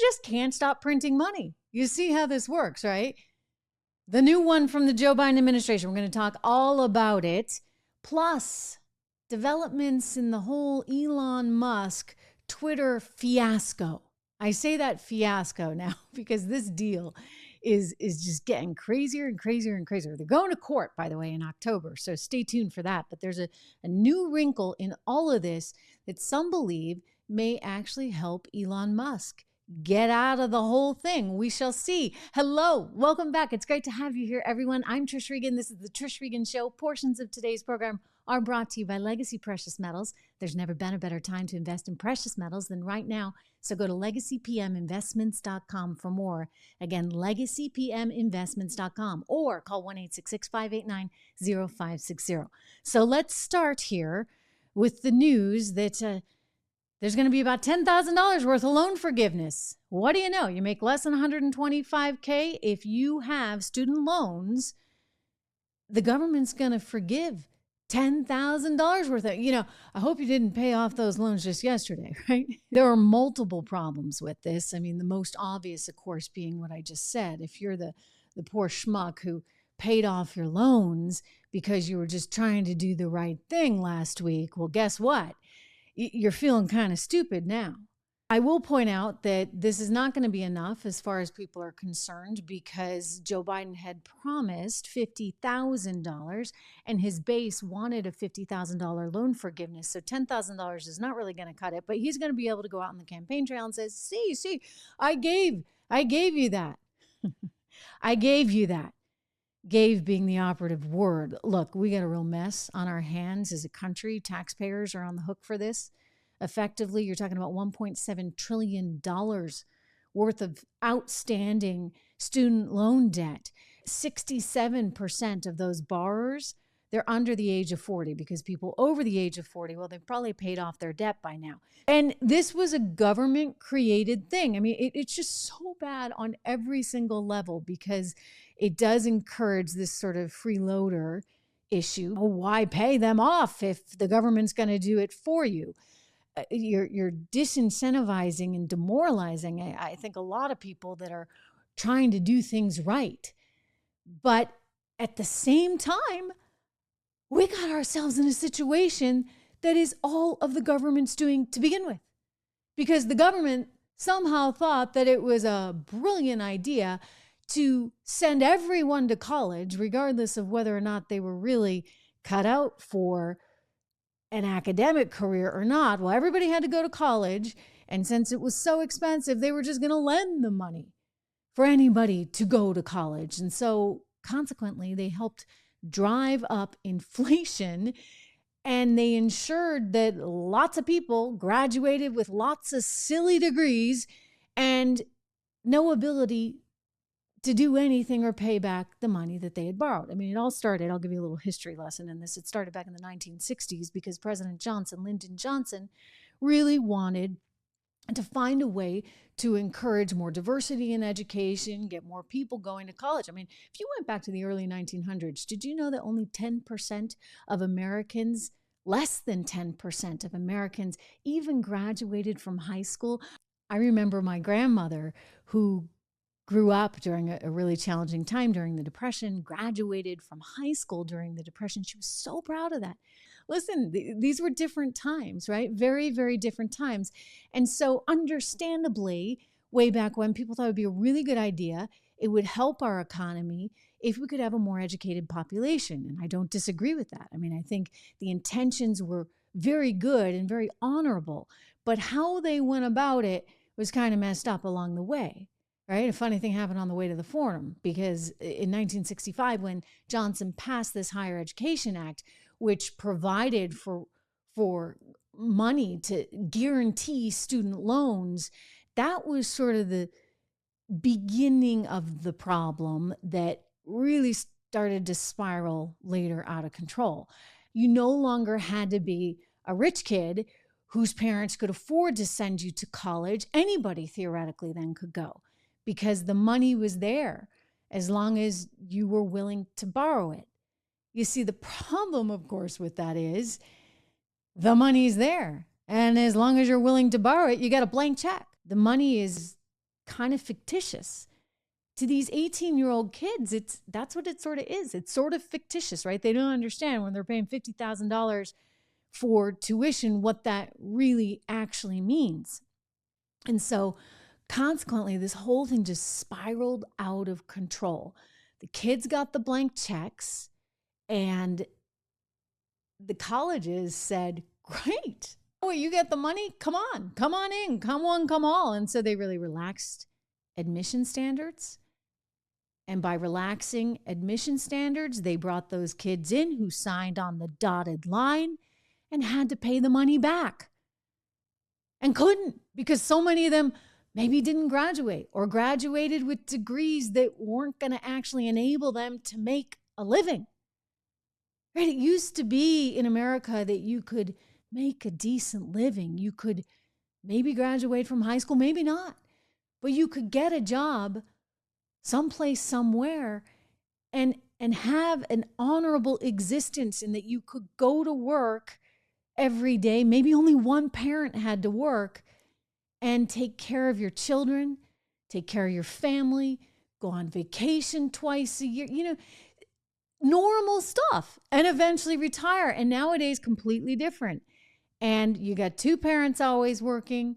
just can't stop printing money. You see how this works, right? The new one from the Joe Biden administration. We're going to talk all about it. Plus, developments in the whole Elon Musk Twitter fiasco. I say that fiasco now because this deal is just getting crazier and crazier and crazier. They're going to court, by the way, in October, so stay tuned for that. But there's a new wrinkle in all of this that some believe may actually help Elon Musk get out of the whole thing. We shall see. Hello, welcome back. It's great to have you here, everyone. I'm Trish Regan. This is the Trish Regan Show. Portions of today's program are brought to you by Legacy Precious Metals. There's never been a better time to invest in precious metals than right now. So go to legacypminvestments.com for more. Again, legacypminvestments.com or call 1-866-589-0560. So let's start here with the news that there's going to be about $10,000 worth of loan forgiveness. What do you know? You make less than $125K. If you have student loans, the government's going to forgive $10,000 worth of, I hope you didn't pay off those loans just yesterday, right? There are multiple problems with this. I mean, the most obvious, of course, being what I just said. If you're the poor schmuck who paid off your loans because you were just trying to do the right thing last week, well, guess what? You're feeling kind of stupid now. I will point out that this is not going to be enough as far as people are concerned because Joe Biden had promised $50,000 and his base wanted a $50,000 loan forgiveness. So $10,000 is not really going to cut it, but he's going to be able to go out on the campaign trail and say, see, I gave you that. I gave you that. Gave being the operative word. Look, we got a real mess on our hands as a country. Taxpayers are on the hook for this. Effectively, you're talking about $1.7 trillion worth of outstanding student loan debt. 67% of those borrowers, they're under the age of 40 because people over the age of 40, well, they've probably paid off their debt by now. And this was a government-created thing. I mean, it's just so bad on every single level because it does encourage this sort of freeloader issue. Oh, why pay them off if the government's going to do it for you? You're disincentivizing and demoralizing, I think, a lot of people that are trying to do things right. But at the same time, we got ourselves in a situation that is all of the government's doing to begin with. Because the government somehow thought that it was a brilliant idea to send everyone to college, regardless of whether or not they were really cut out for an academic career or not. Well, everybody had to go to college. And since it was so expensive, they were just going to lend the money for anybody to go to college. And so consequently, they helped drive up inflation and they ensured that lots of people graduated with lots of silly degrees and no ability to do anything or pay back the money that they had borrowed. I mean, it all started, I'll give you a little history lesson in this. It started back in the 1960s because President Johnson, Lyndon Johnson, really wanted to find a way to encourage more diversity in education, get more people going to college. I mean, if you went back to the early 1900s, did you know that only 10% of Americans, less than 10% of Americans, even graduated from high school? I remember my grandmother, who grew up during a really challenging time during the Depression, graduated from high school during the Depression. She was so proud of that. Listen, these were different times, right? Very, very different times. And so understandably, way back when, people thought it would be a really good idea. It would help our economy if we could have a more educated population. And I don't disagree with that. I mean, I think the intentions were very good and very honorable, but how they went about it was kind of messed up along the way. Right? A funny thing happened on the way to the Forum because in 1965, when Johnson passed this Higher Education Act, which provided for money to guarantee student loans, that was sort of the beginning of the problem that really started to spiral later out of control. You no longer had to be a rich kid whose parents could afford to send you to college. Anybody theoretically then could go, because the money was there as long as you were willing to borrow it. You see, the problem, of course, with that is the money's there. And as long as you're willing to borrow it, you got a blank check. The money is kind of fictitious. To these 18-year-old kids, that's what it sort of is. It's sort of fictitious, right? They don't understand when they're paying $50,000 for tuition what that really actually means. And so consequently, this whole thing just spiraled out of control. The kids got the blank checks, and the colleges said, great. Oh, you get the money? Come on in, come one, come all. And so they really relaxed admission standards. And by relaxing admission standards, they brought those kids in who signed on the dotted line and had to pay the money back. And couldn't, because so many of them maybe didn't graduate or graduated with degrees that weren't going to actually enable them to make a living. Right? It used to be in America that you could make a decent living. You could maybe graduate from high school, maybe not, but you could get a job someplace, somewhere, and have an honorable existence, and that you could go to work every day. Maybe only one parent had to work and take care of your children, take care of your family, go on vacation twice a year, normal stuff, and eventually retire. And nowadays, completely different. And you got two parents always working.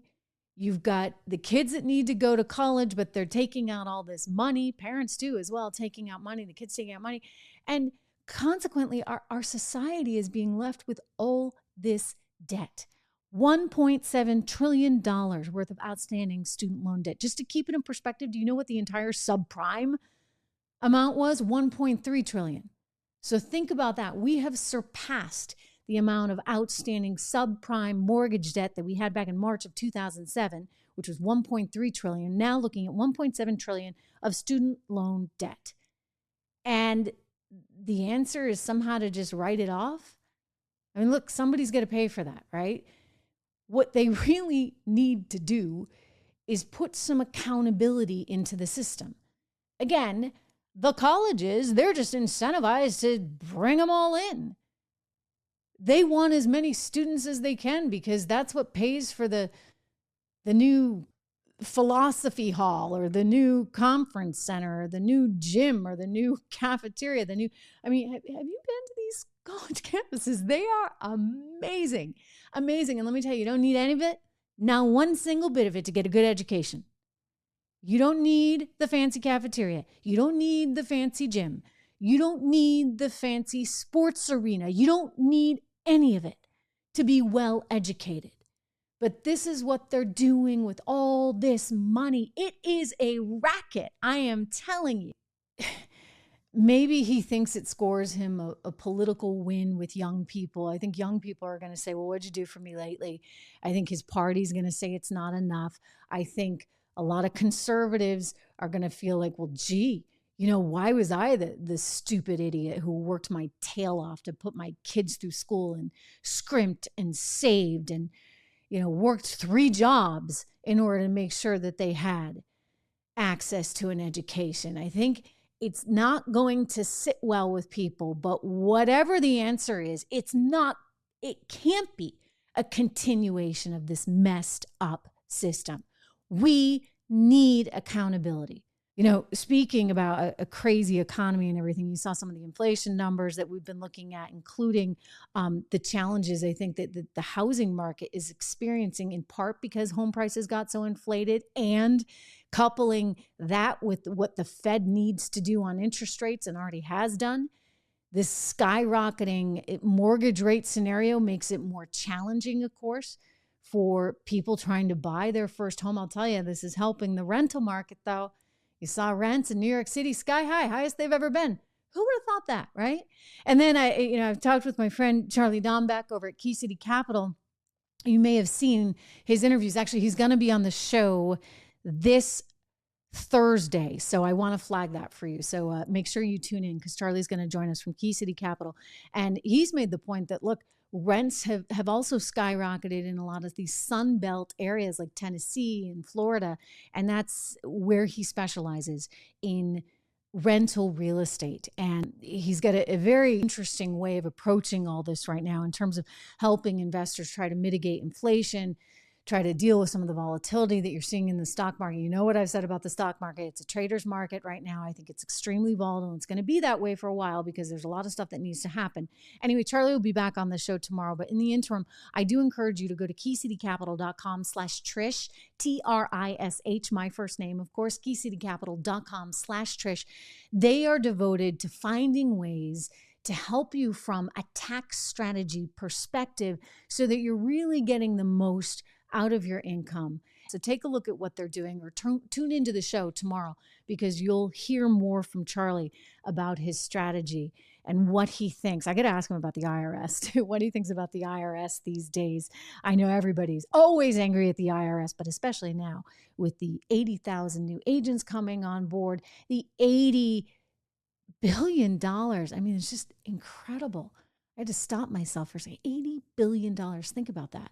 You've got the kids that need to go to college, but they're taking out all this money. Parents too, as well, taking out money, the kids taking out money. And consequently, our society is being left with all this debt. $1.7 trillion worth of outstanding student loan debt. Just to keep it in perspective, do you know what the entire subprime amount was? 1.3 trillion. So think about that. We have surpassed the amount of outstanding subprime mortgage debt that we had back in March of 2007, which was 1.3 trillion, now looking at 1.7 trillion of student loan debt. And the answer is somehow to just write it off. I mean, look, somebody's going to pay for that, right? What they really need to do is put some accountability into the system. Again, the colleges, they're just incentivized to bring them all in. They want as many students as they can because that's what pays for the new philosophy hall or the new conference center or the new gym or the new cafeteria, have you been to these college campuses? They are amazing. Amazing. And let me tell you, you don't need any of it, not one single bit of it, to get a good education. You don't need the fancy cafeteria. You don't need the fancy gym. You don't need the fancy sports arena. You don't need any of it to be well educated. But this is what they're doing with all this money. It is a racket, I am telling you. Maybe he thinks it scores him a political win with young people. I think young people are going to say, well, what'd you do for me lately? I think his party's going to say it's not enough. I think a lot of conservatives are going to feel like, well, gee, why was I the stupid idiot who worked my tail off to put my kids through school and scrimped and saved and, worked 3 jobs in order to make sure that they had access to an education? I think it's not going to sit well with people, but whatever the answer is, it can't be a continuation of this messed up system. We need accountability. Speaking about a crazy economy and everything, you saw some of the inflation numbers that we've been looking at, including the challenges I think that the housing market is experiencing, in part because home prices got so inflated, and coupling that with what the Fed needs to do on interest rates and already has done. This skyrocketing mortgage rate scenario makes it more challenging, of course, for people trying to buy their first home. I'll tell you, this is helping the rental market, though. You saw rents in New York City sky high, highest they've ever been. Who would have thought that, right? And then I've talked with my friend Charlie Dombeck over at Key City Capital. You may have seen his interviews. Actually, he's going to be on the show this Thursday. So I want to flag that for you. So make sure you tune in, because Charlie's going to join us from Key City Capital. And he's made the point that, look, rents have also skyrocketed in a lot of these Sun Belt areas like Tennessee and Florida. And that's where he specializes, in rental real estate. And he's got a very interesting way of approaching all this right now in terms of helping investors try to mitigate inflation, try to deal with some of the volatility that you're seeing in the stock market. You know what I've said about the stock market. It's a trader's market right now. I think it's extremely volatile. It's going to be that way for a while because there's a lot of stuff that needs to happen. Anyway, Charlie will be back on the show tomorrow. But in the interim, I do encourage you to go to keycitycapital.com/Trish, Trish, my first name, of course, keycitycapital.com/Trish. They are devoted to finding ways to help you from a tax strategy perspective so that you're really getting the most out of your income. So take a look at what they're doing, or tune into the show tomorrow, because you'll hear more from Charlie about his strategy and what he thinks. I got to ask him about the IRS too, what he thinks about the IRS these days. I know everybody's always angry at the IRS, but especially now with the 80,000 new agents coming on board, the $80 billion. I mean, it's just incredible. I had to stop myself for saying $80 billion. Think about that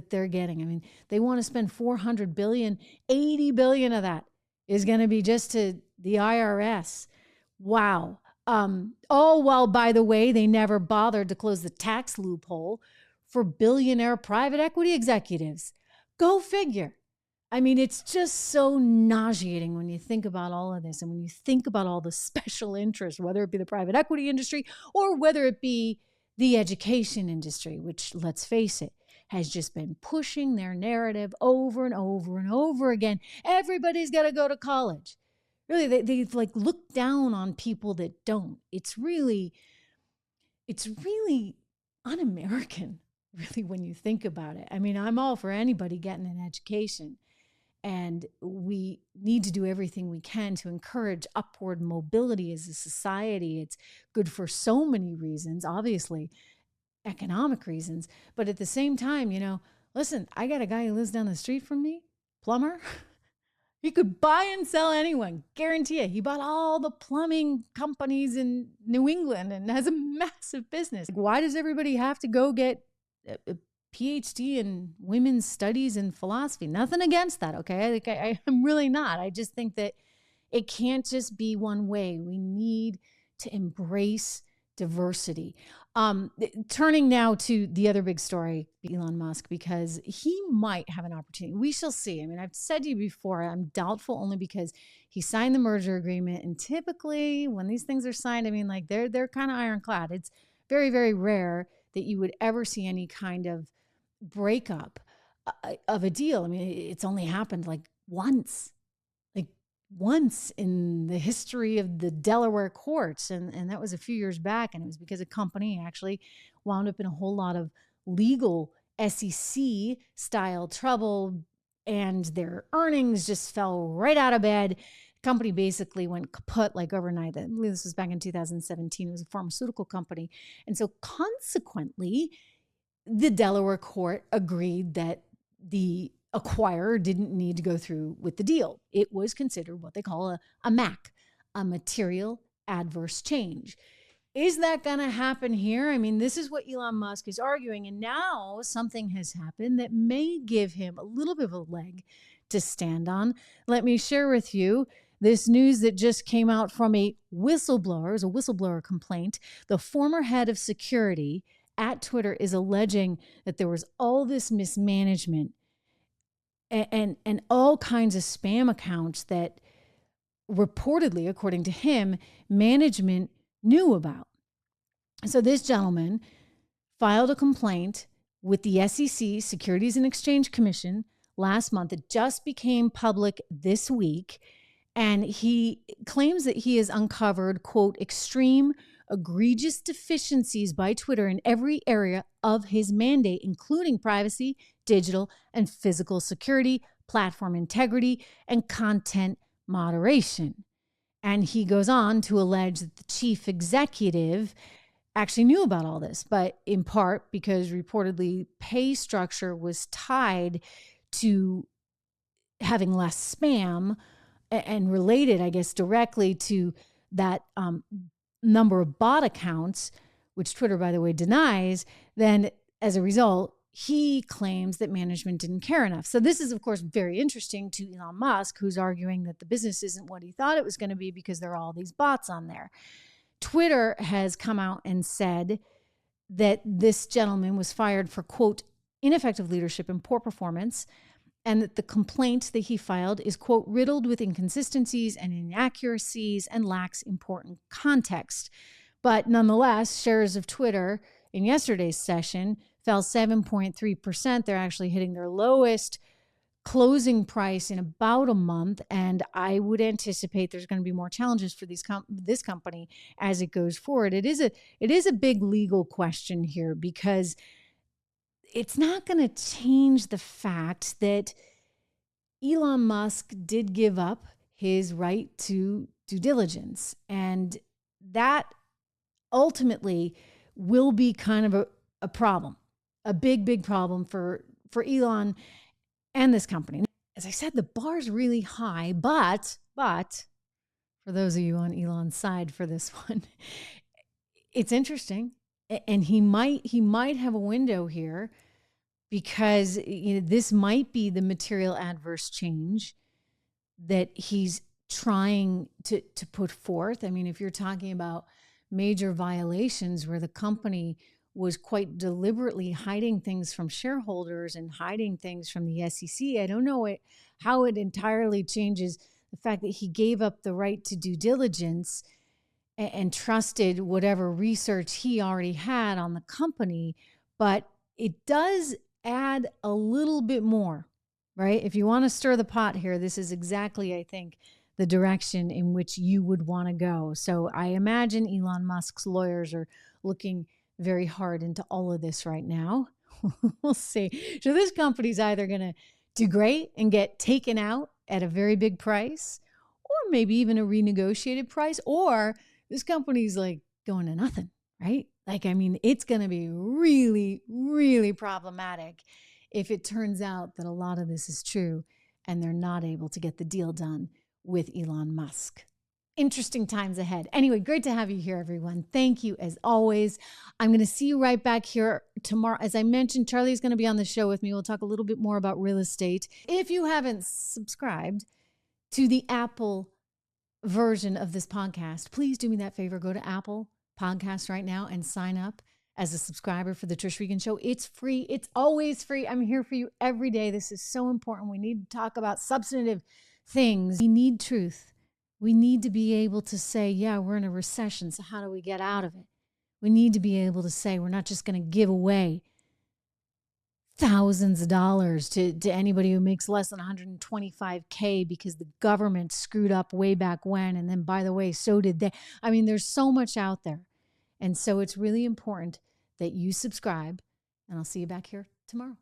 they're getting. I mean, they want to spend $400 billion. $80 billion of that is going to be just to the IRS. Wow. All while, by the way, they never bothered to close the tax loophole for billionaire private equity executives. Go figure. I mean, it's just so nauseating when you think about all of this, and when you think about all the special interests, whether it be the private equity industry or whether it be the education industry, which, let's face it, has just been pushing their narrative over and over and over again. Everybody's got to go to college. Really, they like look down on people that don't. It's really un-American, really, when you think about it. I mean, I'm all for anybody getting an education, and we need to do everything we can to encourage upward mobility as a society. It's good for so many reasons, obviously, economic reasons. But at the same time, listen, I got a guy who lives down the street from me, plumber. He could buy and sell anyone, guarantee it. He bought all the plumbing companies in New England and has a massive business. Why does everybody have to go get a PhD in women's studies and philosophy? Nothing against that, okay? I'm really not. I just think that it can't just be one way. We need to embrace diversity. Turning now to the other big story, Elon Musk, because he might have an opportunity. We shall see. I mean, I've said to you before, I'm doubtful only because he signed the merger agreement. And typically when these things are signed, I mean, like they're kind of ironclad. It's very, very rare that you would ever see any kind of breakup of a deal. I mean, it's only happened like once in the history of the Delaware courts. And that was a few years back. And it was because a company actually wound up in a whole lot of legal SEC style trouble, and their earnings just fell right out of bed. The company basically went kaput like overnight. I believe this was back in 2017. It was a pharmaceutical company. And so consequently, the Delaware court agreed that the acquirer didn't need to go through with the deal. It was considered what they call a MAC, a material adverse change. Is that going to happen here? I mean, this is what Elon Musk is arguing. And now something has happened that may give him a little bit of a leg to stand on. Let me share with you this news that just came out from a whistleblower. It was a whistleblower complaint. The former head of security at Twitter is alleging that there was all this mismanagement and all kinds of spam accounts that reportedly, according to him, management knew about. So this gentleman filed a complaint with the SEC, Securities and Exchange Commission, last month. It just became public this week. And he claims that he has uncovered, quote, extreme, egregious deficiencies by Twitter in every area of his mandate, including privacy, digital and physical security, platform integrity, and content moderation. And he goes on to allege that the chief executive actually knew about all this, but in part because reportedly pay structure was tied to having less spam and related, I guess, directly to that number of bot accounts, which Twitter, by the way, denies. Then as a result, he claims that management didn't care enough. So this is, of course, very interesting to Elon Musk, who's arguing that the business isn't what he thought it was going to be because there are all these bots on there. Twitter has come out and said that this gentleman was fired for, quote, ineffective leadership and poor performance, and that the complaint that he filed is, quote, riddled with inconsistencies and inaccuracies and lacks important context. But nonetheless, shares of Twitter in yesterday's session fell 7.3%. They're actually hitting their lowest closing price in about a month, and I would anticipate there's going to be more challenges for this company as it goes forward. It is a big legal question here, because it's not going to change the fact that Elon Musk did give up his right to due diligence, and that ultimately will be kind of a problem, a big problem for Elon and this company. As I said, the bar's really high, but for those of you on Elon's side for this one, it's interesting, and he might have a window here, because this might be the material adverse change that he's trying to put forth. I mean, if you're talking about major violations where the company was quite deliberately hiding things from shareholders and hiding things from the SEC, I don't know how it entirely changes the fact that he gave up the right to due diligence and trusted whatever research he already had on the company. But it does add a little bit more, right? If you want to stir the pot here, this is exactly, I think, the direction in which you would want to go. So I imagine Elon Musk's lawyers are looking very hard into all of this right now. We'll see. So this company's either going to do great and get taken out at a very big price, or maybe even a renegotiated price, or this company's like going to nothing, right? Like, I mean, it's going to be really problematic if it turns out that a lot of this is true and they're not able to get the deal done with Elon Musk. Interesting times ahead. Anyway, great to have you here, everyone. Thank you as always. I'm going to see you right back here tomorrow. As I mentioned, Charlie's going to be on the show with me. We'll talk a little bit more about real estate. If you haven't subscribed to the Apple version of this podcast, please do me that favor. Go to Apple Podcasts right now and sign up as a subscriber for the Trish Regan Show. It's free. It's always free. I'm here for you every day. This is so important. We need to talk about substantive things. We need truth. We need to be able to say, yeah, we're in a recession, so how do we get out of it? We need to be able to say we're not just going to give away thousands of dollars to anybody who makes less than $125K because the government screwed up way back when. And then, by the way, so did they. I mean, there's so much out there. And so it's really important that you subscribe, and I'll see you back here tomorrow.